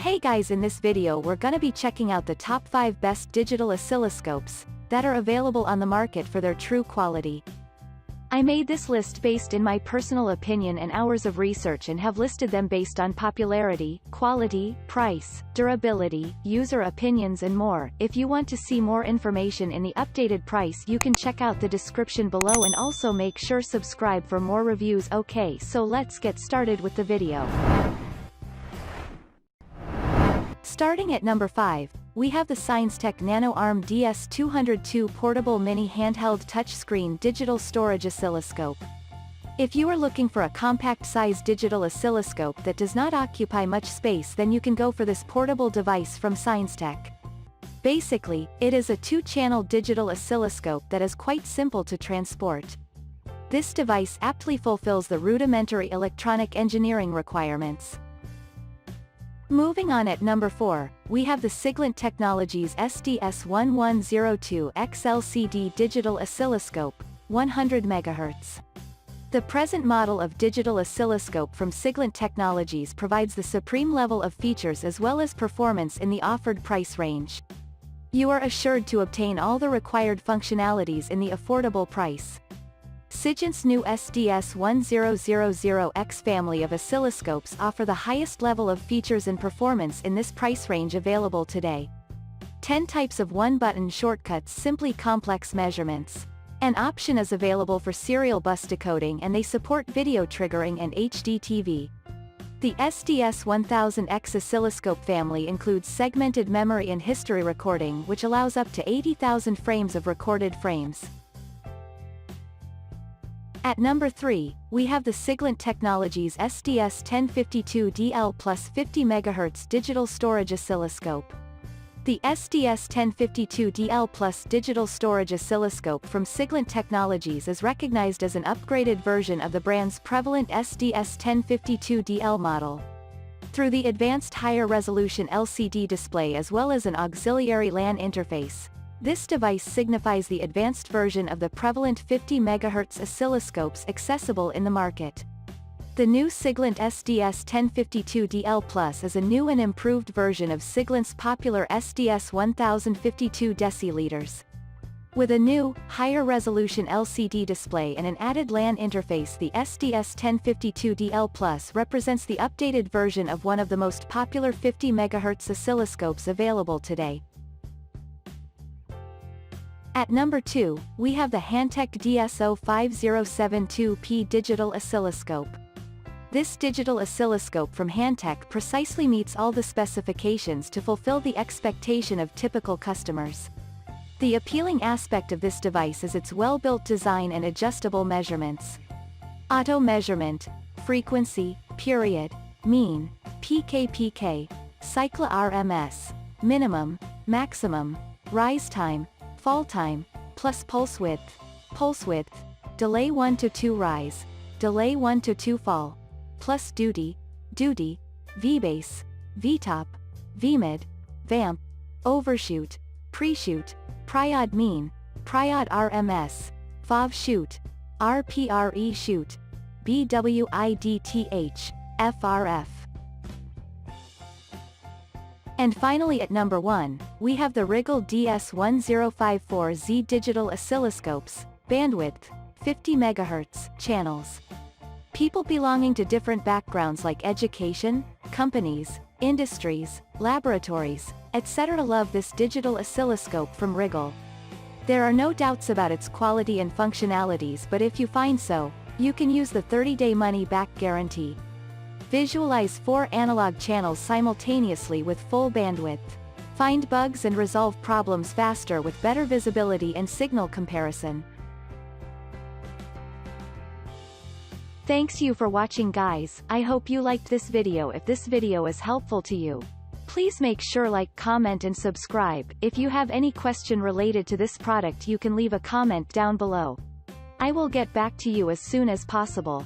Hey guys, in this video we're gonna be checking out the top 5 best digital oscilloscopes that are available on the market for their true quality. I made this list based in my personal opinion and hours of research and have listed them based on popularity, quality, price, durability, user opinions and more. If you want to see more information in the updated price, you can check out the description below and also make sure subscribe for more reviews. Okay, so let's get started with the video. Starting at number 5, we have the ScienceTech NanoArm DS202 Portable Mini Handheld Touchscreen Digital Storage Oscilloscope. If you are looking for a compact-sized digital oscilloscope that does not occupy much space, then you can go for this portable device from ScienceTech. Basically, it is a 2-channel digital oscilloscope that is quite simple to transport. This device aptly fulfills the rudimentary electronic engineering requirements. Moving on at number 4, we have the Siglent Technologies SDS1102 XLCD Digital Oscilloscope, 100 MHz. The present model of digital oscilloscope from Siglent Technologies provides the supreme level of features as well as performance in the offered price range. You are assured to obtain all the required functionalities in the affordable price. Siglent's new SDS1000X family of oscilloscopes offer the highest level of features and performance in this price range available today. 10 types of one-button shortcuts, simply complex measurements. An option is available for serial bus decoding, and they support video triggering and HD TV. The SDS1000X oscilloscope family includes segmented memory and history recording, which allows up to 80,000 frames of recorded frames. At number 3, we have the Siglent Technologies SDS1052DL plus 50 MHz Digital Storage Oscilloscope. The SDS1052DL plus Digital Storage Oscilloscope from Siglent Technologies is recognized as an upgraded version of the brand's prevalent SDS1052DL model. Through the advanced higher resolution LCD display as well as an auxiliary LAN interface, this device signifies the advanced version of the prevalent 50 MHz oscilloscopes accessible in the market. The new Siglent SDS1052DL Plus is a new and improved version of Siglent's popular SDS1052 deciliters. With a new, higher resolution LCD display and an added LAN interface, the SDS1052DL Plus represents the updated version of one of the most popular 50 MHz oscilloscopes available today. At number 2, we have the Handtech DSO5072P Digital Oscilloscope. This digital oscilloscope from Handtech precisely meets all the specifications to fulfill the expectation of typical customers. The appealing aspect of this device is its well-built design and adjustable measurements. Auto measurement, frequency, period, mean, PK, cycle RMS, minimum, maximum, rise time, fall time, plus pulse width, delay 1 to 2 rise, delay 1 to 2 fall, plus duty, V-base, V-top, V-mid, vamp, overshoot, pre-shoot, priod mean, priod RMS, FOV shoot, RPRE shoot, BWIDTH, FRF. And finally at number 1, we have the Rigol DS1054Z Digital Oscilloscopes, bandwidth, 50 MHz, channels. People belonging to different backgrounds like education, companies, industries, laboratories, etc. love this digital oscilloscope from Rigol. There are no doubts about its quality and functionalities, but if you find so, you can use the 30-day money-back guarantee. Visualize 4 analog channels simultaneously with full bandwidth. Find bugs and resolve problems faster with better visibility and signal comparison. Thanks you for watching guys. I hope you liked this video. If this video is helpful to you, please make sure like, comment and subscribe. If you have any question related to this product, you can leave a comment down below. I will get back to you as soon as possible.